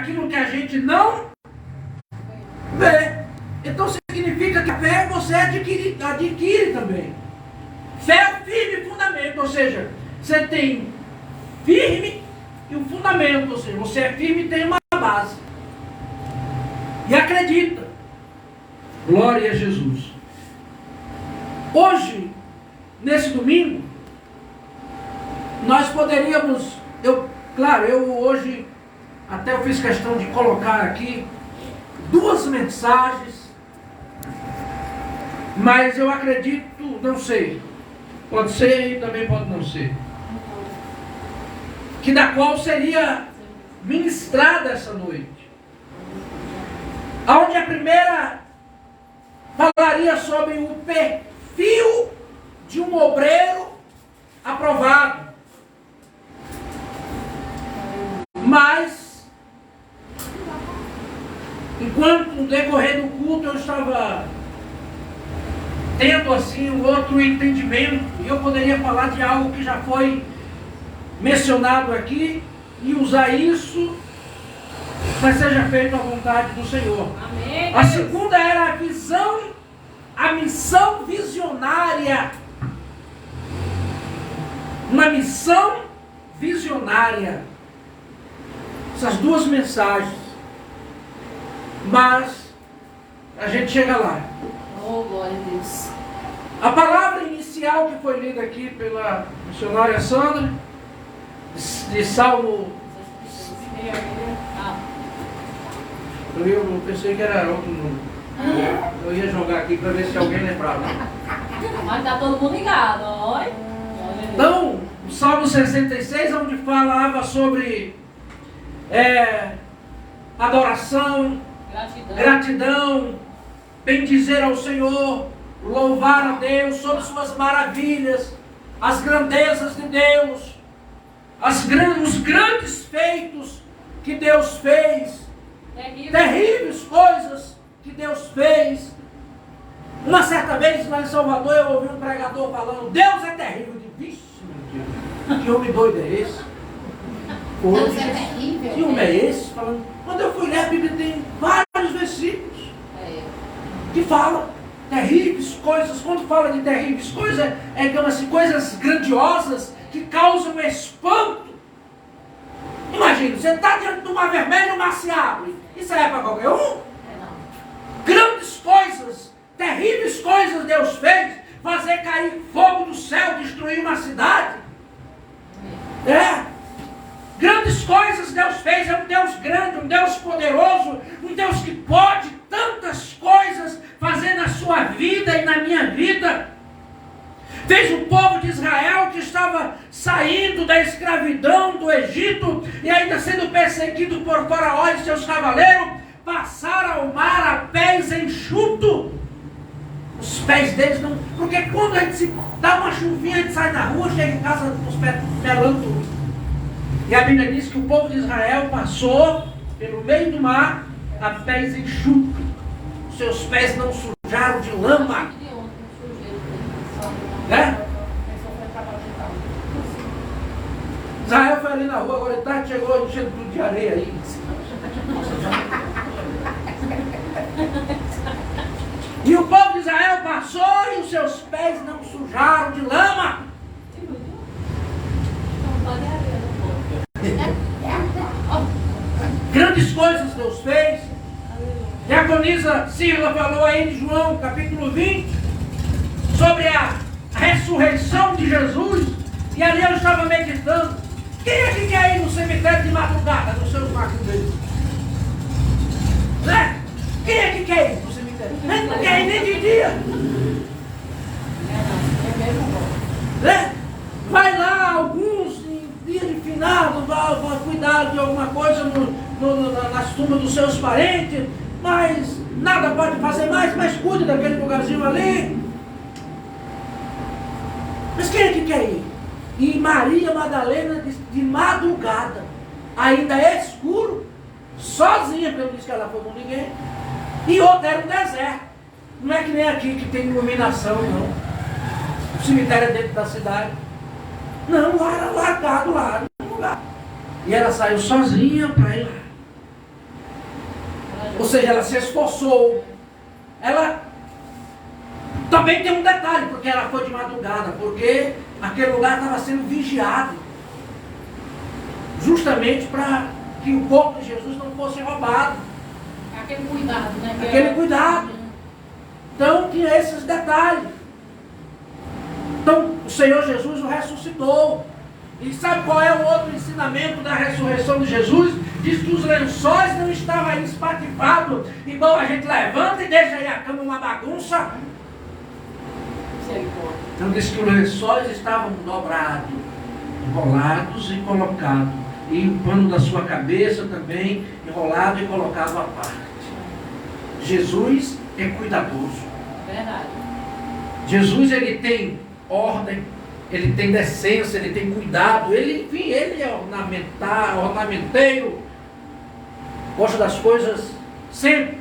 aquilo que a gente não vê. Então significa que a fé você adquire também. Fé é o firme fundamento, ou seja, você tem firme e um fundamento, ou seja, você é firme e tem uma base. E acredita. Glória a Jesus. Hoje, nesse domingo, nós poderíamos, eu hoje, até eu fiz questão de colocar aqui 2 mensagens, mas eu acredito, não sei, pode ser e também pode não ser, que da qual seria ministrada essa noite. Onde a primeira falaria sobre o perfil de um obreiro aprovado. Mas, enquanto no decorrer do culto eu estava tendo assim um outro entendimento, e eu poderia falar de algo que já foi mencionado aqui e usar isso, mas seja feita a vontade do Senhor. Amém. A segunda era a visão, a missão visionária. Uma missão visionária. Essas 2 mensagens. Mas a gente chega lá. Oh, glória a Deus. A palavra inicial que foi lida aqui pela missionária Sandra, de Salmo. Eu pensei que era outro número. Eu ia jogar aqui para ver se alguém lembrava. Mas está todo mundo ligado, olha. Então, o Salmo 66, onde falava sobre adoração, gratidão, bendizer ao Senhor, louvar a Deus sobre suas maravilhas, as grandezas de Deus, os grandes feitos que Deus fez, terríveis coisas que Deus fez. Uma certa vez lá em Salvador eu ouvi um pregador falando: Deus é terrível. Eu disse: vixe, meu Deus, que homem doido é esse? Deus é terrível. Que homem é esse? Falando. Quando eu fui ler a Bíblia tem vários versículos que falam terríveis coisas. Quando fala de terríveis coisas, digamos assim, coisas grandiosas que causam espanto. Imagina, você está diante do mar vermelho, o mar se abre. Isso é para qualquer um? Grandes coisas, terríveis coisas Deus fez. Fazer cair fogo do céu, destruir uma cidade. Grandes coisas Deus fez. É um Deus grande, um Deus poderoso, um Deus que pode tantas coisas fazer na sua vida e na minha vida. Fez o povo de Israel, que estava saindo da escravidão do Egito e ainda sendo perseguido por Faraó e seus cavaleiros, passar ao mar a pés enxuto. Os pés deles não... Porque quando a gente se dá uma chuvinha, a gente sai na rua, chega em casa com os pés pelando tudo. E a Bíblia diz que o povo de Israel passou pelo meio do mar a pés enxutos. Seus pés não sujaram de lama. Israel foi ali na rua, agora de tarde chegou enchendo tudo de areia aí. E o povo de Israel passou e os seus pés não sujaram de lama. Grandes coisas Deus fez. Diaconisa Cirla falou aí em João capítulo 20 sobre a ressurreição de Jesus. E ali eu estava meditando. Quem é que quer ir no cemitério de madrugada nos seus marcos? Quem é que quer ir no cemitério? Não quer ir nem de dia. Vai lá, alguns em dia de finado, vai cuidar de alguma coisa nas tumbas dos seus parentes, mas nada pode fazer mais, mas cuide daquele lugarzinho ali. Mas quem é que quer ir? E Maria Madalena de madrugada, ainda é escuro, sozinha, porque não disse que ela foi com ninguém, e outra era um deserto. Não é que nem aqui que tem iluminação, não. O cemitério é dentro da cidade. Não, lá era largado lá no lugar. E ela saiu sozinha para ir lá. Ou seja, ela se esforçou. Ela também tem um detalhe, porque ela foi de madrugada, porque aquele lugar estava sendo vigiado. Justamente para que o corpo de Jesus não fosse roubado. Aquele cuidado, né? Aquele cuidado. Então tinha esses detalhes. Então o Senhor Jesus o ressuscitou. E sabe qual é o outro ensinamento da ressurreição de Jesus? Diz que os lençóis não estavam aí espatifados, igual a gente levanta e deixa aí a cama uma bagunça. Então diz que os lençóis estavam dobrados, enrolados e colocados. E o pano da sua cabeça também enrolado e colocado à parte. Jesus é cuidadoso. Verdade. Jesus, ele tem ordem, ele tem decência, ele tem cuidado, ele, enfim, ele é ornamenteiro, gosta das coisas sempre.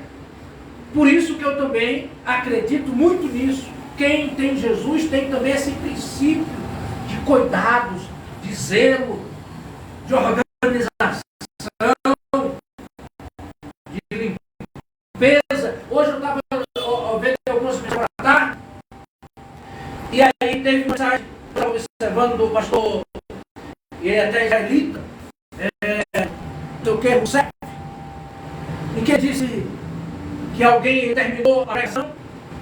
Por isso que eu também acredito muito nisso. Quem tem Jesus tem também esse princípio de cuidados, de zelo, de organização, de limpeza. Hoje eu estava vendo algumas pessoas para tarde, e aí teve uma mensagem, estava observando do pastor, ele é até israelita, Rousseff, em que disse que alguém terminou a pregação,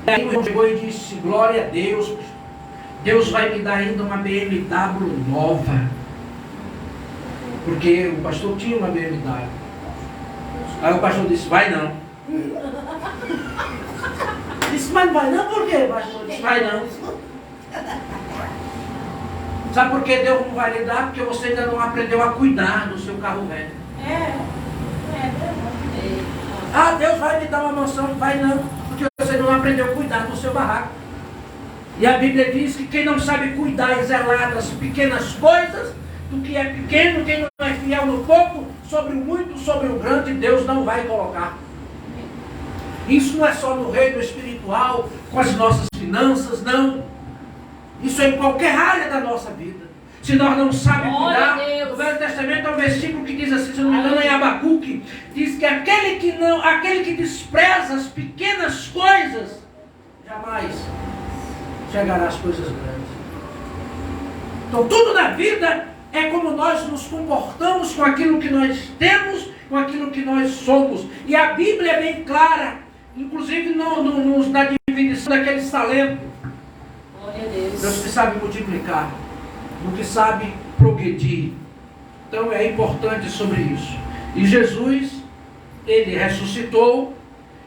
e aí o irmão chegou e disse: glória a Deus, Deus vai me dar ainda uma BMW nova. Porque o pastor tinha uma BMW. Aí o pastor disse: vai não. Disse: mas não vai não, por quê, pastor? Disse: vai não. Sabe por que Deus não vai lhe dar? Porque você ainda não aprendeu a cuidar do seu carro velho. Ah, Deus vai lhe dar uma mansão. Vai não, porque você não aprendeu a cuidar do seu barraco. E a Bíblia diz que quem não sabe cuidar e zelar das pequenas coisas, do que é pequeno, quem não é fiel no pouco, sobre o muito, sobre o grande, Deus não vai colocar. Isso não é só no reino espiritual, com as nossas finanças, não. Isso é em qualquer área da nossa vida. Se nós não sabemos cuidar, no Velho Testamento há um versículo que diz assim, se não me engano, em Abacuque, diz que aquele que despreza as pequenas coisas, jamais chegará às coisas grandes. Então tudo na vida é como nós nos comportamos com aquilo que nós temos, com aquilo que nós somos. E a Bíblia é bem clara, inclusive na definição daqueles talentos. Glória a Deus. Deus que sabe multiplicar, no que sabe progredir. Então é importante sobre isso. E Jesus, ele ressuscitou,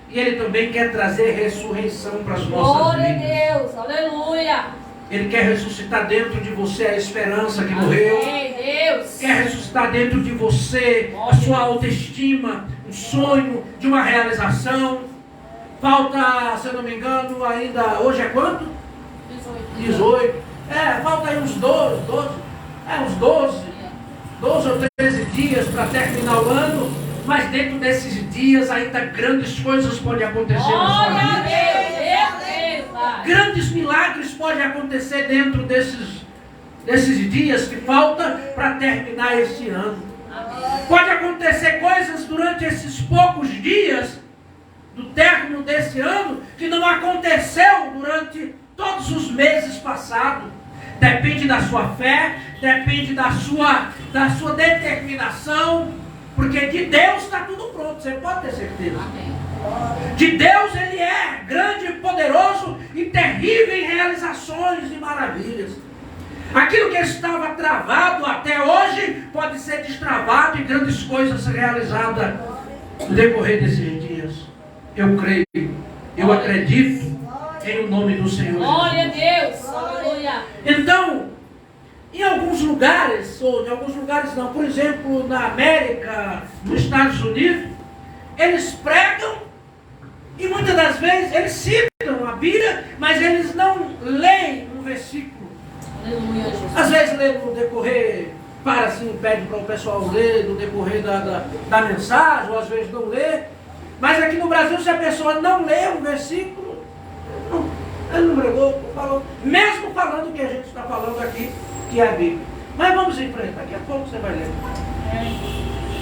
e ele também quer trazer ressurreição para as nossas vidas. Glória a Deus, aleluia. Ele quer ressuscitar dentro de você a esperança que morreu. Amém, Deus. Quer ressuscitar dentro de você a sua autoestima, um sonho de uma realização. Falta, se eu não me engano, ainda, hoje é quanto? 18. Falta aí uns 12 ou 13 dias para terminar o ano. Mas dentro desses dias ainda grandes coisas podem acontecer na sua vida. Grandes milagres podem acontecer dentro desses dias que falta para terminar esse ano. Pode acontecer coisas durante esses poucos dias do término desse ano que não aconteceu durante todos os meses passados. Depende da sua fé, depende da sua determinação, porque de Deus está tudo pronto, você pode ter certeza. De Deus ele é grande, poderoso e terrível em realizações e maravilhas. Aquilo que estava travado até hoje pode ser destravado e grandes coisas realizadas no decorrer desses dias. Eu creio, eu acredito em o nome do Senhor. Glória a Deus, aleluia. Então, em alguns lugares, ou em alguns lugares não, por exemplo, na América, nos Estados Unidos, eles pregam e muitas das vezes eles citam a Bíblia, mas eles não leem um versículo. Aleluia, Jesus. Às vezes lê no decorrer, para assim, pede para o pessoal ler no decorrer da mensagem, ou às vezes não lê. Mas aqui no Brasil, se a pessoa não lê um versículo, ele não pregou, falou, mesmo falando o que a gente está falando aqui, que é a Bíblia. Mas vamos em frente, daqui a pouco você vai ler.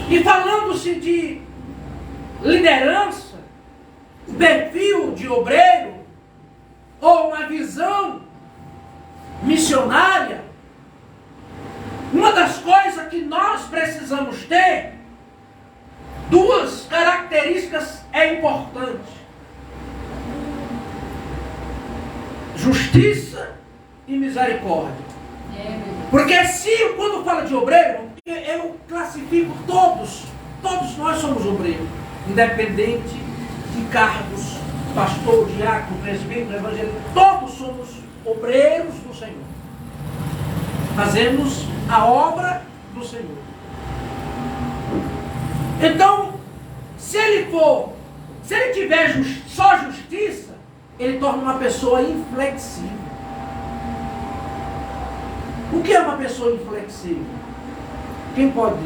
E falando-se de liderança, um perfil de obreiro, ou uma visão missionária, uma das coisas que nós precisamos ter, duas características é importante: justiça e misericórdia. Porque se, quando fala de obreiro, eu classifico todos nós somos obreiros, independente de cargos, pastor, diácono, presbítero, evangélico, todos somos obreiros do Senhor. Fazemos a obra do Senhor. Então, se ele tiver só justiça, ele torna uma pessoa inflexível. O que é uma pessoa inflexível? Quem pode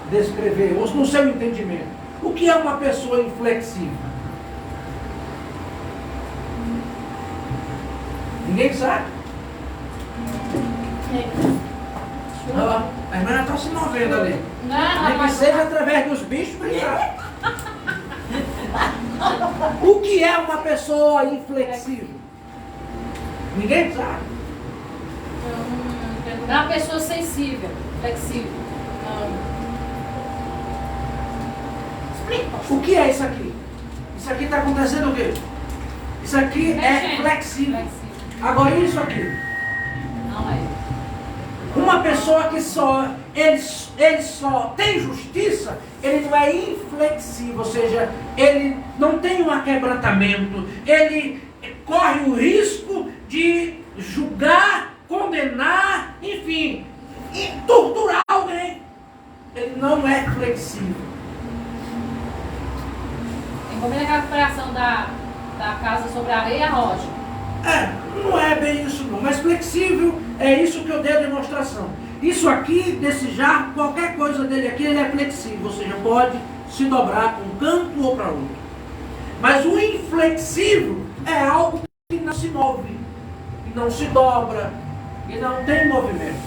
descrever, ou no seu entendimento, o que é uma pessoa inflexível? Ninguém sabe? Ah, a irmã está se movendo ali. Nem que seja através dos bichos, mas já. O que é uma pessoa inflexível? Ninguém sabe. É uma pessoa sensível, flexível. O que é isso aqui? Isso aqui está acontecendo o quê? Isso aqui é flexível. Agora isso aqui. Não é. Uma pessoa que ele só tem justiça, ele não é inflexível, ou seja, ele não tem um aquebrantamento, ele corre o risco de julgar, condenar, enfim, e torturar alguém. Ele não é flexível. Tem como é a comparação da casa sobre a areia e a rocha. Não é bem isso não, mas flexível é isso que eu dei a demonstração. Isso aqui, desse jarro, qualquer coisa dele aqui, ele é flexível, ou seja, pode se dobrar para um canto ou para outro. Mas o inflexível é algo que não se move, que não se dobra, que não tem movimento.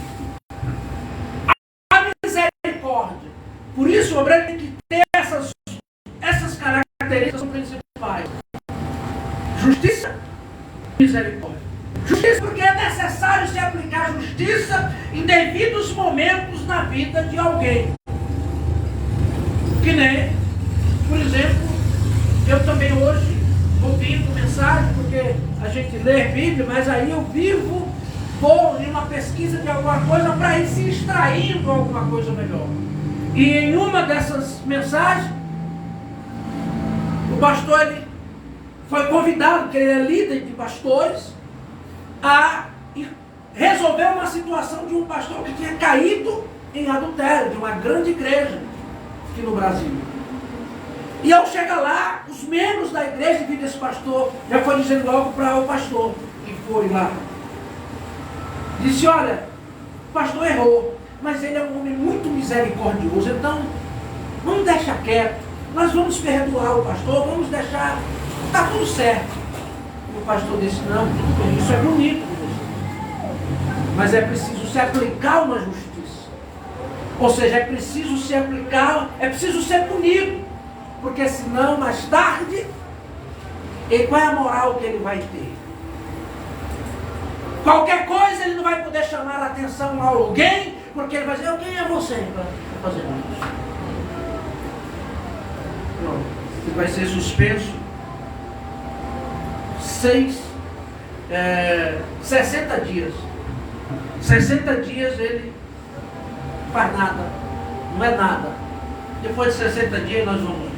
A misericórdia. Por isso o obreiro tem que ter essas características principais. Justiça, misericórdia. Justiça porque é necessário se aplicar justiça em devidos momentos na vida de alguém. Que nem, por exemplo, eu também hoje ouvindo mensagem, porque a gente lê Bíblia, mas aí eu vou em uma pesquisa de alguma coisa para ir se extraindo alguma coisa melhor. E em uma dessas mensagens, o pastor ele foi convidado, que ele é líder de pastores, a resolver uma situação de um pastor que tinha caído em adultério, de uma grande igreja aqui no Brasil. E ao chegar lá, os membros da igreja que desse pastor já foi dizendo logo para o pastor que foi lá. Disse, olha, o pastor errou, mas ele é um homem muito misericordioso, então vamos deixar quieto, nós vamos perdoar o pastor, vamos deixar, está tudo certo. O pastor disse, não, tudo bem, isso é bonito, mas é preciso se aplicar uma justiça. Ou seja, é preciso se aplicar, é preciso ser punido, porque senão mais tarde, qual é a moral que ele vai ter? Qualquer coisa ele não vai poder chamar a atenção a alguém, porque ele vai dizer, quem é você para fazer isso? Pronto, ele vai ser suspenso 60 dias. 60 dias ele faz nada, não é nada. Depois de 60 dias nós vamos ver.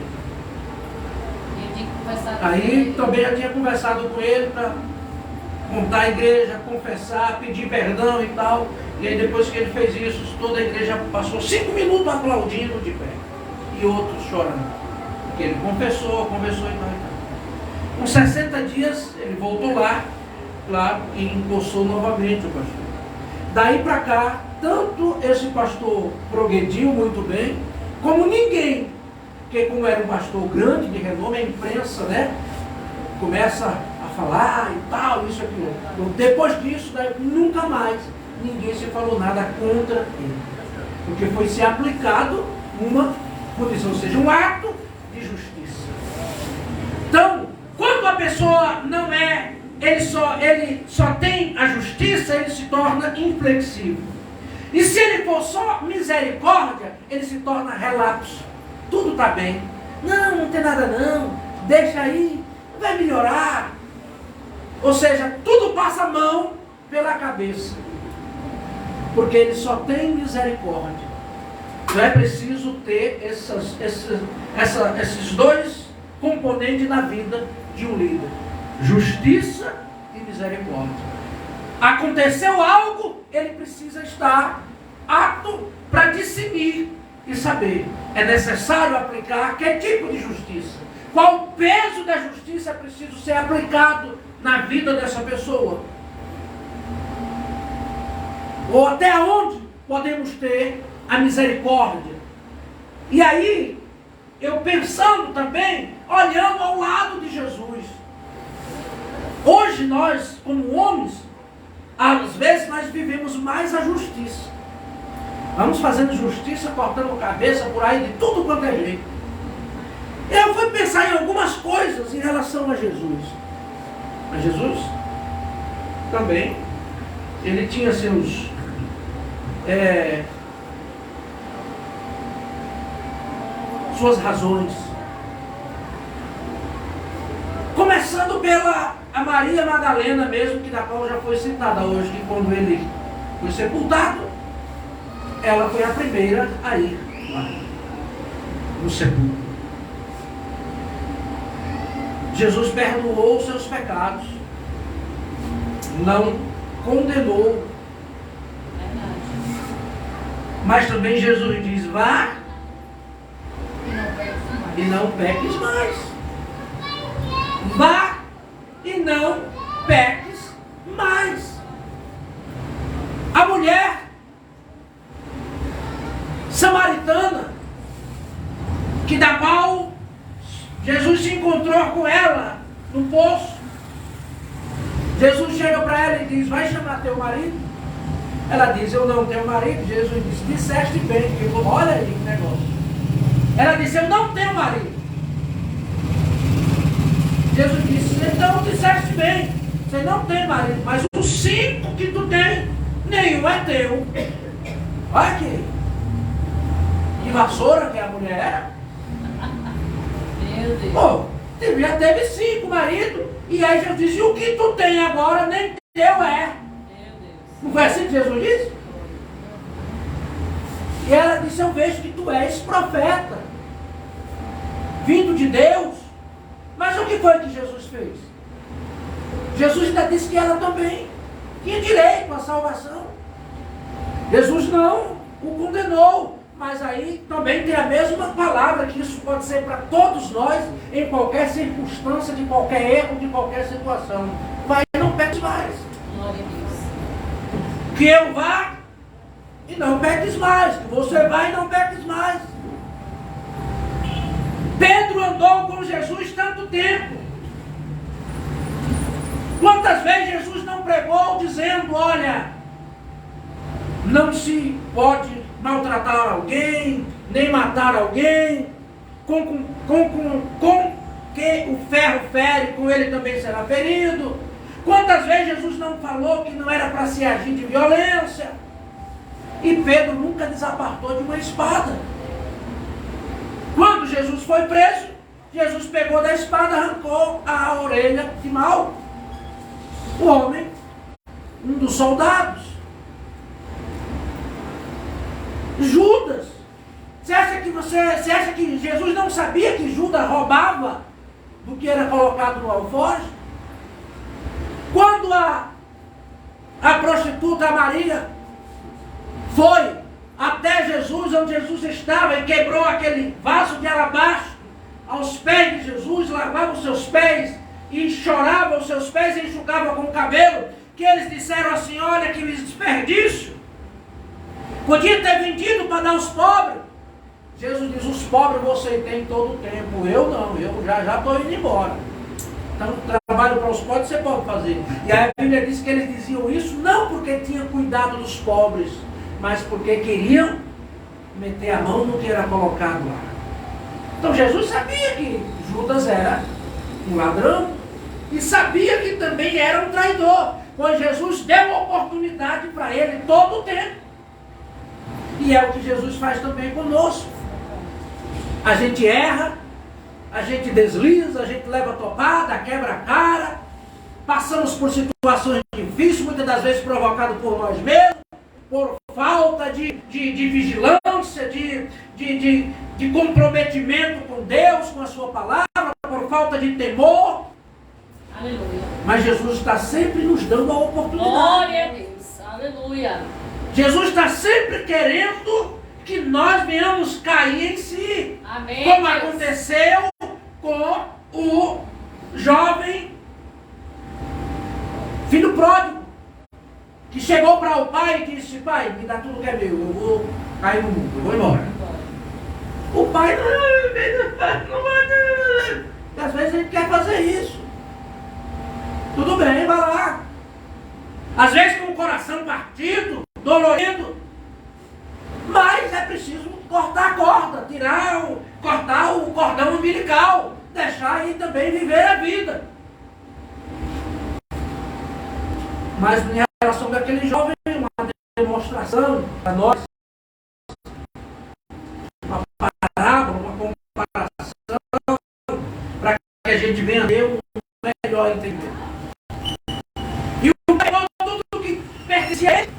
Aí também eu tinha conversado com ele para montar a igreja, confessar, pedir perdão e tal. E aí depois que ele fez isso, toda a igreja passou 5 minutos aplaudindo de pé. E outros chorando. Porque ele conversou e tal. Com 60 dias ele voltou lá, claro, e empossou novamente o pastor. Daí para cá, tanto esse pastor progrediu muito bem, como ninguém, porque como era um pastor grande, de renome, a imprensa, né, começa a falar e tal, isso, aquilo. Depois disso, daí, nunca mais ninguém se falou nada contra ele. Porque foi se aplicado uma punição, ou seja, um ato de justiça. pessoa não é, ele só tem a justiça, ele se torna inflexível. E se ele for só misericórdia, ele se torna relapso. Tudo está bem. Não tem nada não. Deixa aí, vai melhorar. Ou seja, tudo passa a mão pela cabeça. Porque ele só tem misericórdia. Então é preciso ter esses dois componentes na vida de um líder: justiça e misericórdia. Aconteceu algo, ele precisa estar apto para discernir e saber. É necessário aplicar que tipo de justiça? Qual o peso da justiça é preciso ser aplicado na vida dessa pessoa? Ou até onde podemos ter a misericórdia? E aí, eu pensando também, olhando ao lado de Jesus. Hoje nós, como homens, às vezes nós vivemos mais a justiça. Vamos fazendo justiça, cortando cabeça por aí, de tudo quanto é jeito. Eu fui pensar em algumas coisas em relação a Jesus. Mas Jesus também, ele tinha suas razões. Começando pela a Maria Madalena mesmo, que da qual já foi citada hoje, que quando ele foi sepultado, ela foi a primeira a ir lá no sepulcro. Jesus perdoou os seus pecados, não condenou. Mas também Jesus diz: vá e não peques mais. Vá e não peques mais. A mulher samaritana, que da qual Jesus se encontrou com ela no poço. Jesus chega para ela e diz: vai chamar teu marido. Ela diz: eu não tenho marido. Jesus disse: disseste bem. Olha aí o negócio. Ela disse: eu não tenho marido. Jesus disse: então disseste bem, você não tem marido, mas os 5 que tu tem, nenhum é teu. Olha aqui. Que vassoura que a mulher era. Meu Deus. Pô, já teve 5 maridos. E aí Jesus disse: e o que tu tem agora nem teu é. Não foi assim que Jesus disse? E ela disse: eu vejo que tu és profeta, vindo de Deus. Mas o que foi que Jesus fez? Jesus ainda disse que ela também tinha direito à salvação. Jesus não o condenou. Mas aí também tem a mesma palavra, que isso pode ser para todos nós, em qualquer circunstância, de qualquer erro, de qualquer situação. Vai e não peques mais. Glória a Deus. Que eu vá e não peques mais. Que você vá e não peques mais. Pedro andou com Jesus tanto tempo. Quantas vezes Jesus não pregou dizendo: olha, não se pode maltratar alguém, nem matar alguém, com que o ferro fere, com ele também será ferido. Quantas vezes Jesus não falou que não era para se agir de violência? E Pedro nunca desapartou de uma espada. Quando Jesus foi preso, Jesus pegou da espada, arrancou a orelha de Malco, o homem, um dos soldados. Judas, você acha que Jesus não sabia que Judas roubava do que era colocado no alforje? Quando a prostituta Maria foi até Jesus, onde Jesus estava, e quebrou aquele vaso de alabastro aos pés de Jesus, lavava os seus pés e chorava os seus pés e enxugava com o cabelo, que eles disseram assim: olha que desperdício, podia ter vendido para dar aos pobres. Jesus diz: os pobres você tem todo o tempo, eu não, eu já estou indo embora. Então, trabalho para os pobres você pode fazer. E aí a Bíblia diz que eles diziam isso não porque tinham cuidado dos pobres, mas porque queriam meter a mão no que era colocado lá. Então Jesus sabia que Judas era um ladrão. e sabia que também era um traidor, pois Jesus deu oportunidade para ele todo o tempo. E é o que Jesus faz também conosco. A gente erra, a gente desliza, a gente leva topada, quebra a cara, passamos por situações difíceis, muitas das vezes provocadas por nós mesmos, por falta de vigilância, de comprometimento com Deus, com a sua palavra, por falta de temor. Aleluia. Mas Jesus está sempre nos dando a oportunidade. Glória a Deus. Aleluia. Jesus está sempre querendo que nós venhamos cair em si. Amém. Como Deus. aconteceu com o jovem filho pródigo, que chegou para o pai e disse: pai, me dá tudo que é meu, eu vou cair no mundo, eu vou embora. O pai não vai. E às vezes a gente quer fazer isso. Tudo bem, vai lá. Às vezes com o coração partido, dolorido. Mas é preciso cortar a corda, cortar o cordão umbilical, deixar aí também viver a vida. Mas em relação daquele jovem, uma demonstração para nós, uma parábola, uma comparação, para que a gente venha ter um melhor entendimento. E o pai pegou tudo que pertencia a ele,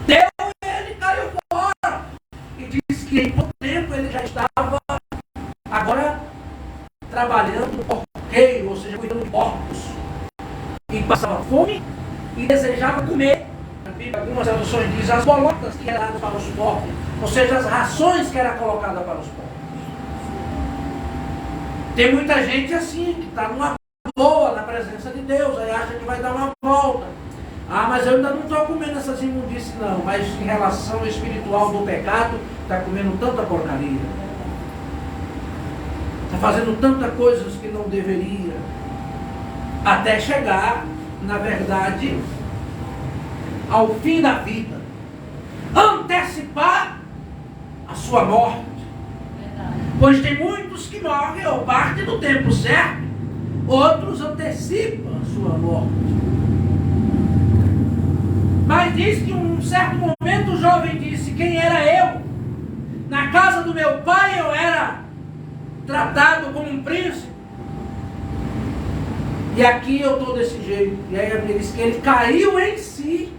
deu e ele caiu fora. E disse que em pouco tempo ele já estava agora trabalhando porqueiro, ou seja, cuidando de porcos. E passava fome e desejava comer. Algumas traduções dizem as bolotas que eram dadas para os porcos, ou seja, as rações que eram colocadas para os porcos. Tem muita gente assim, que está numa boa na presença de Deus, aí acha que vai dar uma volta. Ah, mas eu ainda não estou comendo essas imundícies não, mas em relação ao espiritual do pecado, está comendo tanta porcaria. Está fazendo tantas coisas que não deveria, até chegar, na verdade, ao fim da vida, antecipar a sua morte. Verdade. Pois tem muitos que morrem ou partem do tempo certo, outros antecipam a sua morte. Mas diz que em um certo momento o jovem disse: quem era eu? Na casa do meu pai eu era tratado como um príncipe. E aqui eu estou desse jeito. E aí ele disse que ele caiu em si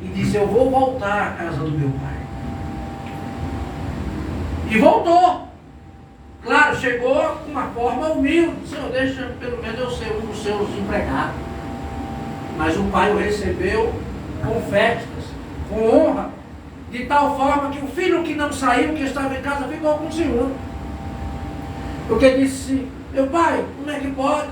e disse: eu vou voltar à casa do meu pai. E voltou. Claro, chegou com uma forma humilde: Senhor, deixa pelo menos eu ser um dos seus empregados. Mas o pai o recebeu com festas, com honra, de tal forma que o filho que não saiu, que estava em casa, ficou com ciúme. Porque disse: meu pai, como é que pode?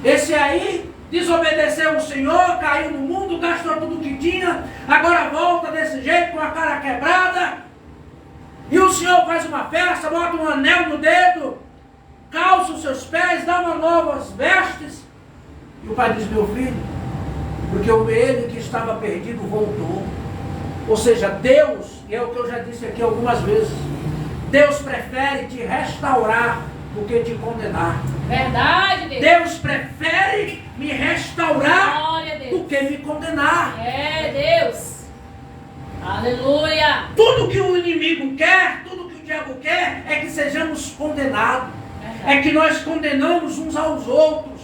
Esse aí desobedeceu o Senhor, caiu no mundo, gastou tudo que tinha, agora volta desse jeito, com a cara quebrada, e o Senhor faz uma festa, bota um anel no dedo, calça os seus pés, dá uma novas vestes. E o pai diz: meu filho, porque ele que estava perdido voltou. Ou seja, Deus, e é o que eu já disse aqui algumas vezes, Deus prefere te restaurar do que te condenar. Verdade, Deus. Deus prefere me restaurar Glória a Deus. do que me condenar. É, Deus. Aleluia. Tudo que o inimigo quer, tudo que o diabo quer, é que sejamos condenados. Verdade. É que nós condenamos uns aos outros.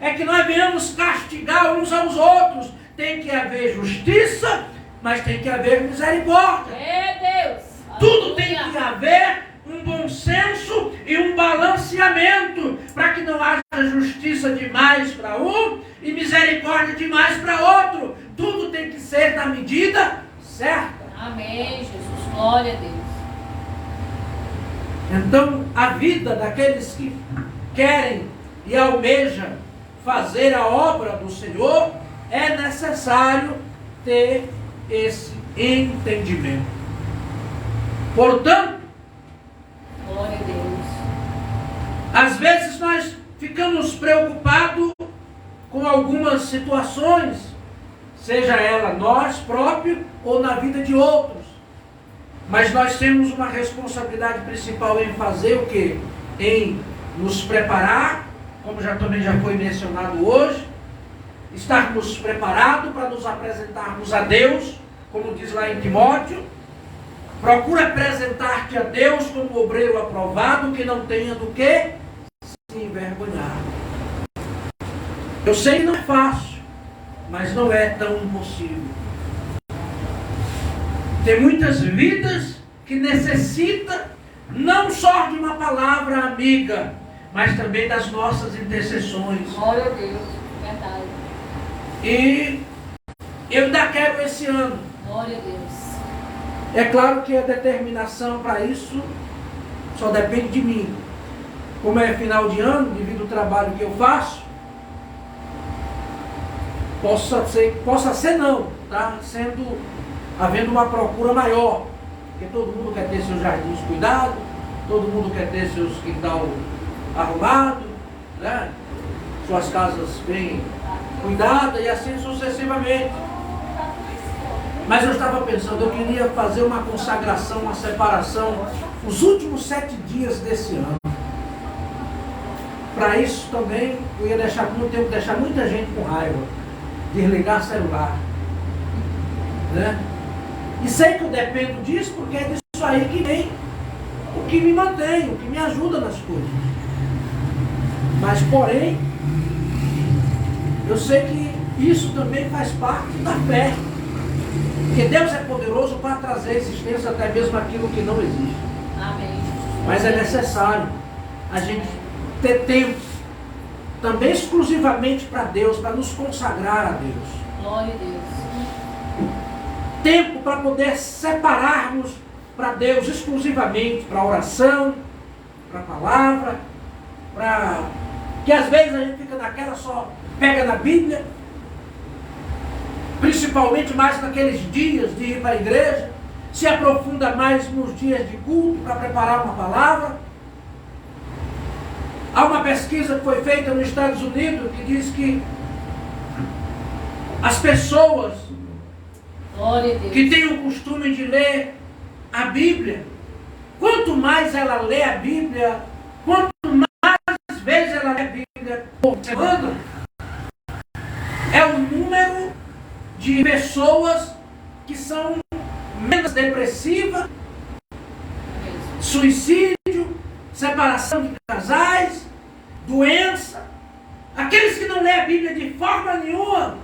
É que nós venhamos castigar uns aos outros. Tem que haver justiça, mas tem que haver misericórdia. É, Deus. Tudo tem Aleluia. que haver um bom senso e um balanceamento, para que não haja justiça demais para um e misericórdia demais para outro. Tudo tem que ser na medida certa. Amém, Jesus. Glória a Deus. Então, a vida daqueles que querem e almejam fazer a obra do Senhor, é necessário ter esse entendimento. Portanto, Glória a Deus. às vezes nós ficamos preocupados com algumas situações, seja ela nós próprios ou na vida de outros. Mas nós temos uma responsabilidade principal em fazer o quê? Em nos preparar como também já foi mencionado hoje, estarmos preparados para nos apresentarmos a Deus, como diz lá em Timóteo. Procura apresentar-te a Deus como obreiro aprovado, que não tenha do que se envergonhar. Eu sei que não é fácil, mas não é tão impossível. Tem muitas vidas que necessitam não só de uma palavra amiga, mas também das nossas intercessões. Glória a Deus, verdade. E eu ainda quero esse ano. Glória a Deus. É claro que a determinação para isso só depende de mim. Como é final de ano, devido ao trabalho que eu faço, possa ser não, tá? Havendo uma procura maior. Porque todo mundo quer ter seus jardins cuidados, todo mundo quer ter seus quintal arrumados, né? Suas casas bem cuidadas e assim sucessivamente. Mas eu estava pensando, eu queria fazer uma consagração, uma separação, os últimos 7 dias desse ano. Para isso também, eu ia deixar muita gente com raiva, desligar celular. Né? E sei que eu dependo disso, porque é disso aí que vem o que me mantém, o que me ajuda nas coisas. Mas, porém, eu sei que isso também faz parte da fé. Porque Deus é poderoso para trazer à existência até mesmo aquilo que não existe. Amém. Mas é necessário a gente ter tempo, também exclusivamente para Deus, para nos consagrar a Deus. Glória a Deus. Tempo para poder separarmos para Deus exclusivamente, para a oração, para a palavra, para que às vezes a gente fica naquela só, pega na Bíblia, principalmente mais naqueles dias de ir para a igreja, se aprofunda mais nos dias de culto para preparar uma palavra. Há uma pesquisa que foi feita nos Estados Unidos que diz que as pessoas que têm o costume de ler a Bíblia, quanto mais ela lê a Bíblia, quanto mais vezes ela lê a Bíblia por semana, é o número de pessoas que são menos depressivas, suicídio, separação de casais, doença. Aqueles que não lêem a Bíblia de forma nenhuma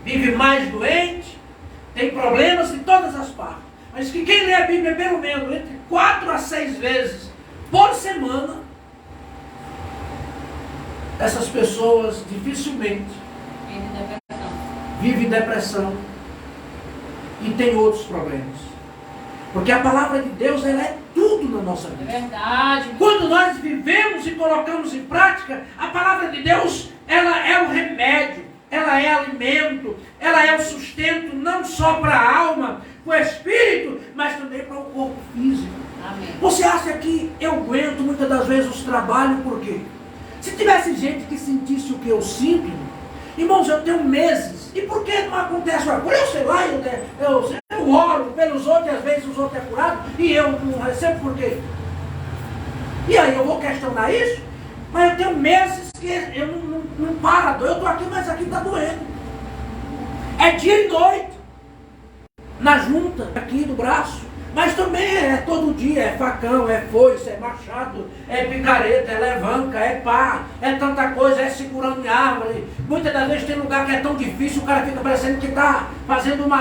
vivem mais doente, tem problemas de todas as partes. Mas que quem lê a Bíblia pelo menos entre 4 a 6 vezes por semana, essas pessoas dificilmente vivem depressão e tem outros problemas. Porque a palavra de Deus, ela é tudo na nossa vida. É verdade. Quando nós vivemos e colocamos em prática, a palavra de Deus, ela é o remédio, ela é alimento, ela é o sustento não só para a alma, para o espírito, mas também para o corpo físico. Amém. Você acha que eu aguento muitas das vezes os trabalhos, por quê? Se tivesse gente que sentisse o que eu sinto, irmãos, eu tenho meses. E por que não acontece uma coisa? Eu sei lá, eu oro pelos outros, e às vezes os outros é curado, e eu não recebo por quê? E aí eu vou questionar isso? Mas eu tenho meses que eu não paro, eu estou aqui, mas aqui está doendo. É dia e noite, na junta, aqui do braço. Mas também é todo dia, é facão, é foice, é machado, é picareta, é levanca, é pá, é tanta coisa, é segurando em árvore. Muitas das vezes tem lugar que é tão difícil, o cara fica parecendo que está fazendo um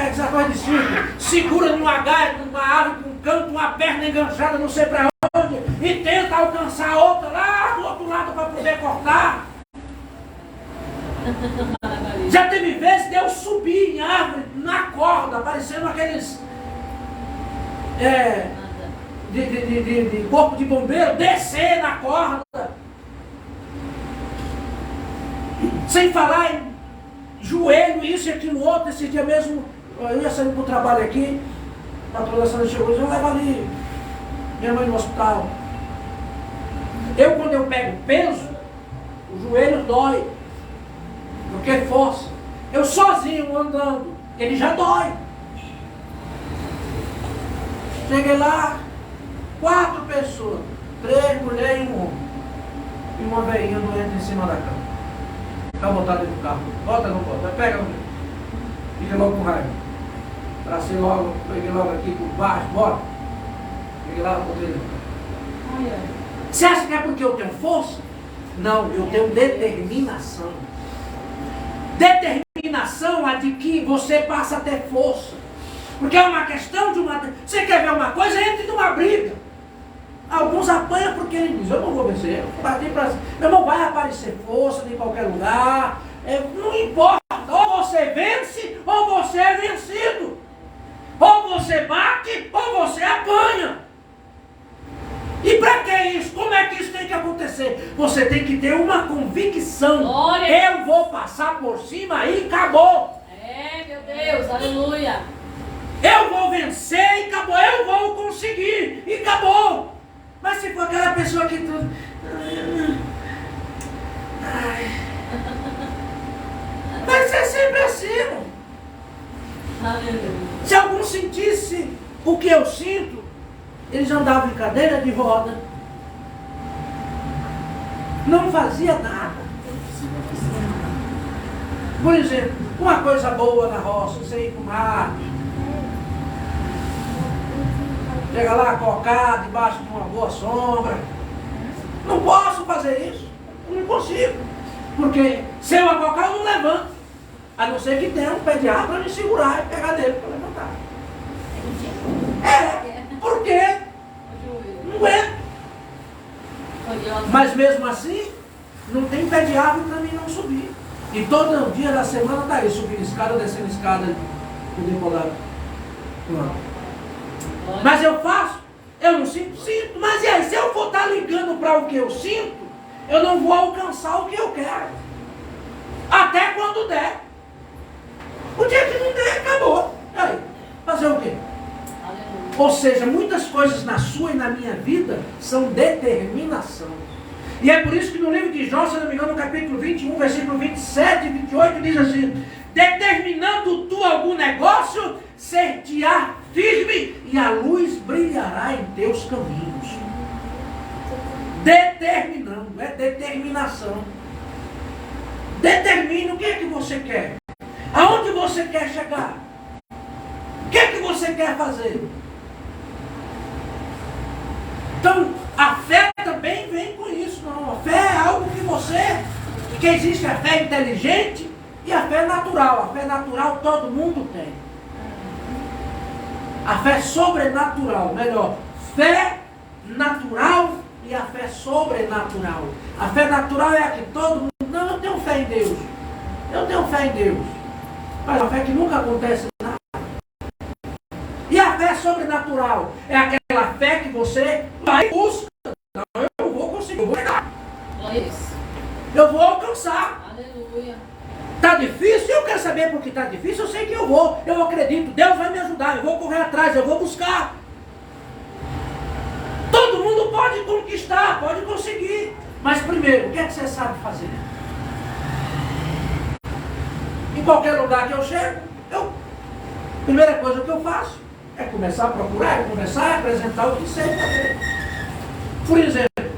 essa coisa de circo. Segura numa gaia, numa árvore, com um canto, uma perna enganchada, não sei para onde, e tenta alcançar a outra lá do outro lado para poder cortar. Já teve vezes de eu subir em árvore, na corda, parecendo aqueles de corpo de bombeiro, descer na corda. Sem falar em joelho, isso e aquilo outro. Esse dia mesmo, eu ia saindo para o trabalho aqui, a patrulha chegou e disse, eu levo ali minha mãe no hospital. Quando eu pego peso, o joelho dói. Porque força. Eu sozinho andando, ele já dói. Cheguei lá, 4 pessoas, 3 mulheres e um homem. E uma velhinha doente em cima da cama. Vai botar dentro do carro. Bota ou não bota? Pega ou não? Fica logo com raiva. Tracei logo, peguei logo aqui por baixo, bora. Peguei lá, botei dentro. Você acha que é porque eu tenho força? Não, eu tenho determinação. Determinação é de que você passa a ter força. Porque é uma questão de uma... Você quer ver uma coisa? Entre numa briga. Alguns apanham porque ele diz, eu não vou vencer. Eu bati pra... Meu irmão, vai aparecer força em qualquer lugar. Não importa. Ou você vence, ou você é vencido. Ou você bate, ou você apanha. E para que isso? Como é que isso tem que acontecer? Você tem que ter uma convicção. Glória. Eu vou passar por cima e acabou. Meu Deus, aleluia. Eu vou vencer e acabou. Eu vou conseguir e acabou. Mas se for aquela pessoa que tudo... Vai ser sempre assim. Aleluia. Se algum sentisse o que eu sinto, eles andavam em cadeira de roda. Não fazia nada. Por exemplo, uma coisa boa na roça, você ir para o mar. Chega lá, cocar debaixo de uma boa sombra. Não posso fazer isso. Eu não consigo. Porque se eu acocar, eu não levanto. A não ser que tenha um pé de ar para me segurar e pegar dele para levantar. Por quê? Não aguento. Mas mesmo assim, não tem pé de árvore para mim não subir. E todo dia da semana está aí, subindo escada, descendo escada, poder pular. Mas eu faço, eu não sinto. Mas e aí, se eu for estar ligando para o que eu sinto, eu não vou alcançar o que eu quero. Até quando der. O dia que não der, acabou. E aí, fazer o quê? Ou seja, muitas coisas na sua e na minha vida são determinação. E é por isso que no livro de Jó, se não me engano, no capítulo 21, versículo 27 e 28, diz assim: determinando tu algum negócio, ser-te-á firme e a luz brilhará em teus caminhos. Determinando, é determinação. Determine o que é que você quer. Aonde você quer chegar? O que é que você quer fazer? Então, a fé também vem com isso, não. A fé é algo que você... Que existe a fé inteligente e a fé natural. A fé natural todo mundo tem. A fé sobrenatural, melhor. Fé natural e a fé sobrenatural. A fé natural é a que todo mundo... Não, eu tenho fé em Deus. Eu tenho fé em Deus. Mas a fé que nunca acontece nada. E a fé sobrenatural é aquela fé que você vai e busca. Não, eu vou conseguir, eu vou pegar. Eu vou alcançar. Aleluia. Está difícil? Eu quero saber por que está difícil. Eu sei que eu vou. Eu acredito. Deus vai me ajudar. Eu vou correr atrás. Eu vou buscar. Todo mundo pode conquistar, pode conseguir. Mas primeiro, o que é que você sabe fazer? Em qualquer lugar que eu chego, primeira coisa que eu faço é começar a procurar, é começar a apresentar o que sei fazer. Por exemplo,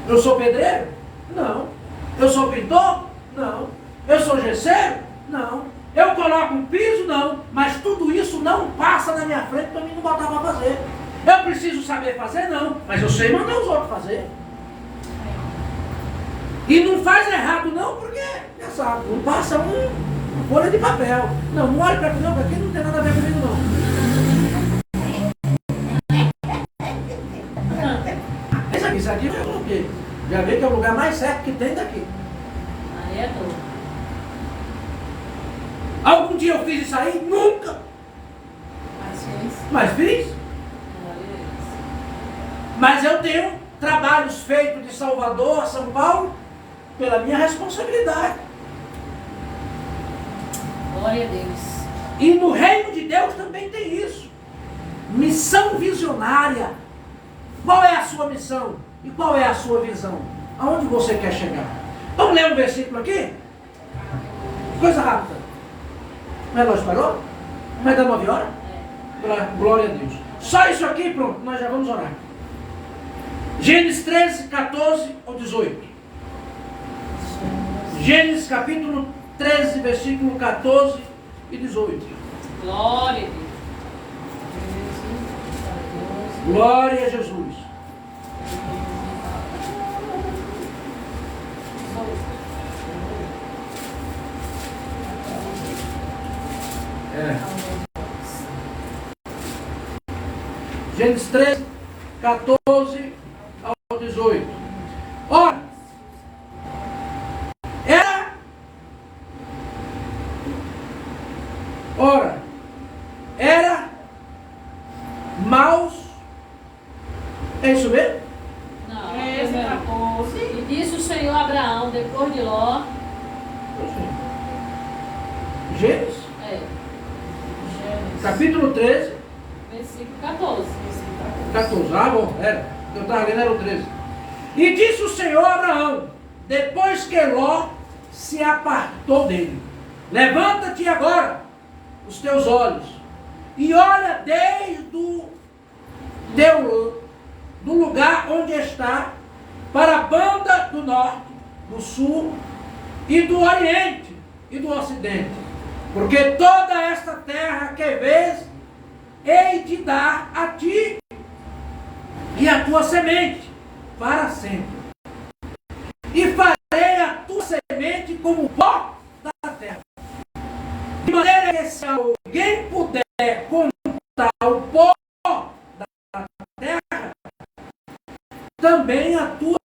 eu sou pedreiro? Não. Eu sou pintor? Não. Eu sou gesseiro? Não. Eu coloco um piso? Não. Mas tudo isso não passa na minha frente para mim não botar para fazer. Eu preciso saber fazer? Não. Mas eu sei mandar os outros fazer. E não faz errado não, porque, já sabe, não passa uma folha de papel. Não olhe para mim não, porque aqui não tem nada a ver comigo não. Isso aqui eu coloquei. Já vê que é o lugar mais certo que tem daqui. Aí é tudo. Algum dia eu fiz isso aí? Nunca. Mas fiz. Mas eu tenho trabalhos feitos de Salvador a São Paulo pela minha responsabilidade. Glória a Deus. E no reino de Deus também tem isso. Missão visionária. Qual é a sua missão? E qual é a sua visão? Aonde você quer chegar? Vamos ler um versículo aqui? Coisa rápida. O relógio parou? Vai dar 9 horas? Glória a Deus. Só isso aqui, pronto, nós já vamos orar. Gênesis 13, 14 ao 18. Gênesis capítulo 13, versículo 14 e 18. Glória a Deus. Glória a Jesus. Gênesis 13, 14 ao 18. Ora, era maus. É isso mesmo? Não, 13, 14. E disse o Senhor a Abraão, depois de Ló. Gênesis, É, capítulo 13, versículo 14. 14. Ah, bom, era. Eu estava lendo, era o 13. E disse o Senhor a Abraão, depois que Ló se apartou dele: levanta-te agora os teus olhos e olha desde do lugar onde está para a banda do norte, do sul e do oriente e do ocidente, porque toda esta terra que vês hei de dar a ti e a tua semente para sempre, e farei a tua semente como o pó da terra, de maneira que se alguém puder contar o pó da terra, também a tua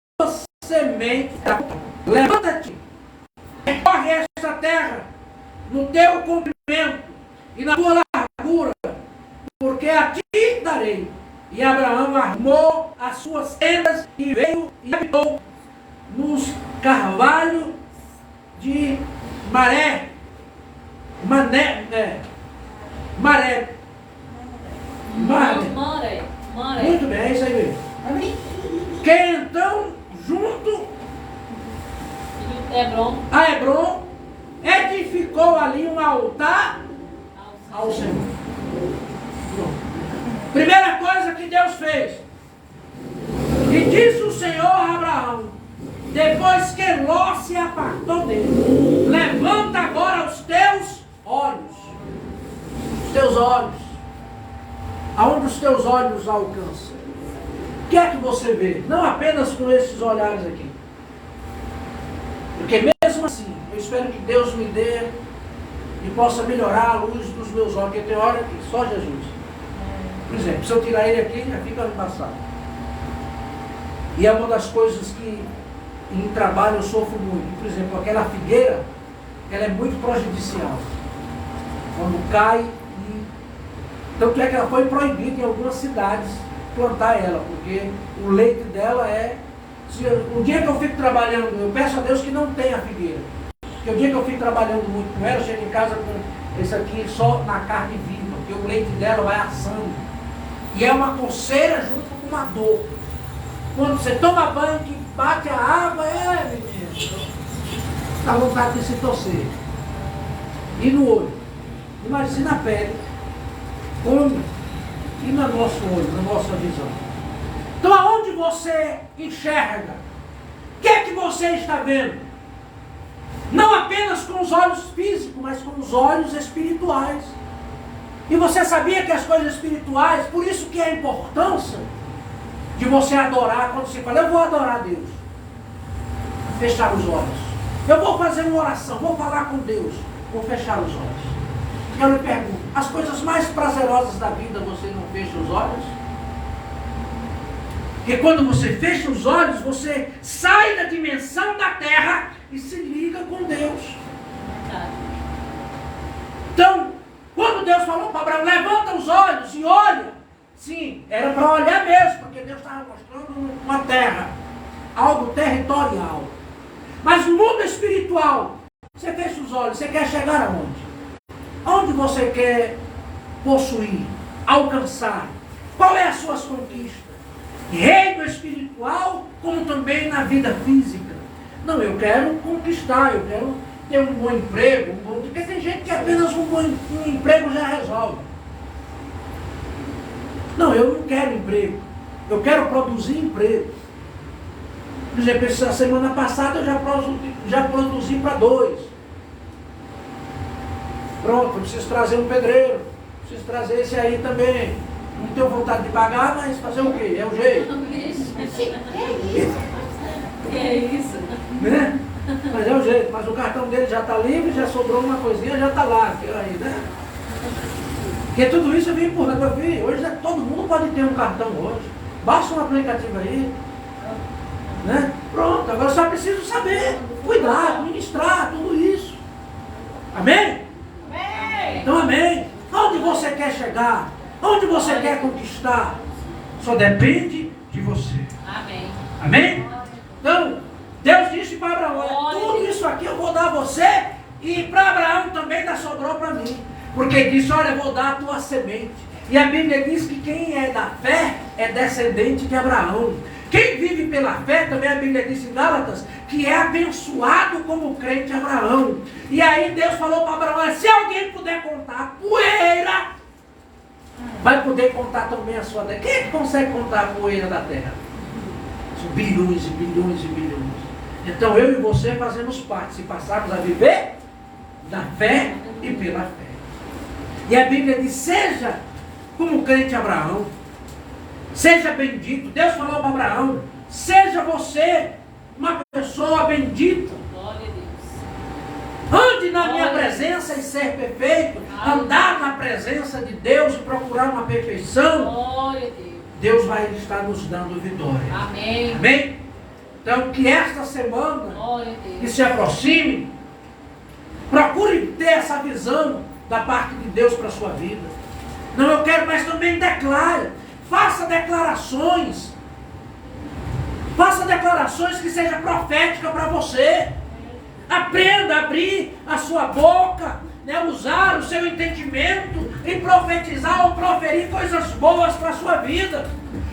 semente. Levanta-te, percorre esta terra no teu comprimento e na tua largura, porque a ti darei. E Abraão armou as suas tendas e veio e habitou nos carvalhos de Maré. Maré. Muito bem, é isso aí mesmo. Que então, junto a Hebron, edificou ali um altar ao Senhor. Primeira coisa que Deus fez. E disse o Senhor a Abraão, depois que Ló se apartou dele: levanta agora os teus olhos. Os teus olhos. Aonde os teus olhos alcançam? O que é que você vê? Não apenas com esses olhares aqui. Porque mesmo assim, eu espero que Deus me dê e possa melhorar a luz dos meus olhos. Porque tem hora que só Jesus. Por exemplo, se eu tirar ele aqui, já fica embaçado. E é uma das coisas que em trabalho eu sofro muito. Por exemplo, aquela figueira, ela é muito prejudicial. Quando cai, tanto é que ela foi proibida em algumas cidades plantar ela, porque o leite dela é... O dia que eu fico trabalhando, eu peço a Deus que não tenha figueira. Porque o dia que eu fico trabalhando muito com ela, eu chego em casa com esse aqui só na carne viva, porque o leite dela vai assando. E é uma coceira junto com uma dor. Quando você toma banho, que bate a água, menino, dá vontade de se torcer. E no olho. Imagina a pele. Como? E no nosso olho, na nossa visão. Então aonde você enxerga? O que é que você está vendo? Não apenas com os olhos físicos, mas com os olhos espirituais. E você sabia que as coisas espirituais, por isso que é a importância de você adorar, quando você fala, eu vou adorar Deus. Fechar os olhos. Eu vou fazer uma oração, vou falar com Deus. Vou fechar os olhos. Eu lhe pergunto, as coisas mais prazerosas da vida você não fecha os olhos? Porque quando você fecha os olhos, você sai da dimensão da terra e se liga com Deus. Então, quando Deus falou para Abraão, levanta os olhos e olha, sim, era para olhar mesmo, porque Deus estava mostrando uma terra, algo territorial. Mas no mundo espiritual, você fecha os olhos, você quer chegar aonde? Aonde você quer possuir, alcançar? Qual é as suas conquistas? Reino espiritual, como também na vida física. Não, eu quero conquistar, eu quero ter um bom emprego, porque tem gente que apenas um emprego já resolve. Não, eu não quero emprego. Eu quero produzir emprego. Por exemplo, essa semana passada eu já produzi para 2. Pronto, eu preciso trazer um pedreiro. Preciso trazer esse aí também. Não tenho vontade de pagar, mas fazer o quê? É o jeito. Que é isso? Né? Mas é o jeito. Mas o cartão dele já está livre, já sobrou uma coisinha, já está lá. Aí, né? Porque tudo isso eu vim empurrando. Eu vi, hoje todo mundo pode ter um cartão hoje. Basta um aplicativo aí. Né? Pronto, agora só preciso saber cuidar, administrar tudo isso. Amém? Amém. Então amém. Onde você quer chegar? Onde você quer conquistar? Só depende de você. Amém. Amém? Então, Deus disse para Abraão, olha, tudo isso aqui eu vou dar a você, e para Abraão também ainda sobrou para mim. Porque ele disse, olha, eu vou dar a tua semente. E a Bíblia diz que quem é da fé é descendente de Abraão. Quem vive pela fé, também a Bíblia diz em Gálatas, que é abençoado como crente Abraão. E aí Deus falou para Abraão, olha, se alguém puder contar a poeira, vai poder contar também a sua terra. Quem é que consegue contar a poeira da terra? São bilhões e bilhões e bilhões. Então eu e você fazemos parte, se passarmos a viver da fé e pela fé. E a Bíblia diz, seja como crente Abraão. Seja bendito. Deus falou para Abraão, seja você uma pessoa bendita. Glória a Deus. Ande na minha presença e ser perfeito. Andar na presença de Deus e procurar uma perfeição. Glória a Deus. Deus vai estar nos dando vitória. Amém. Amém? Então que esta semana Glória a que Deus. se aproxime, procure ter essa visão da parte de Deus para a sua vida. Não, eu quero, mas também declare. Faça declarações. Faça declarações que sejam proféticas para você. Aprenda a abrir a sua boca, né, usar o seu entendimento e profetizar ou proferir coisas boas para a sua vida.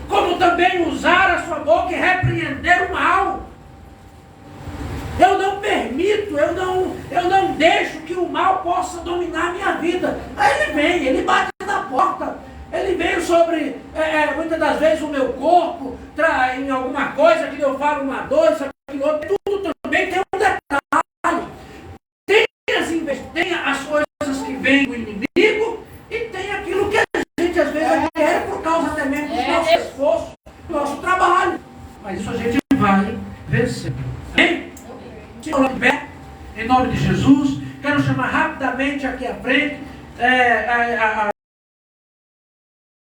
Como também usar a sua boca e repreender o mal. Eu não permito, eu não deixo que o mal possa dominar a minha vida. Aí ele vem, ele bate na porta. Ele veio sobre, muitas das vezes, o meu corpo, em alguma coisa que eu falo uma dor, isso, aquilo, outro. Tudo também tem um detalhe. Tem as coisas que vêm do inimigo e tem aquilo que a gente às vezes quer por causa até mesmo do nosso esforço, do nosso trabalho. Mas isso a gente vai vencer. Amém? Se eu tiver, em nome de Jesus, quero chamar rapidamente aqui à frente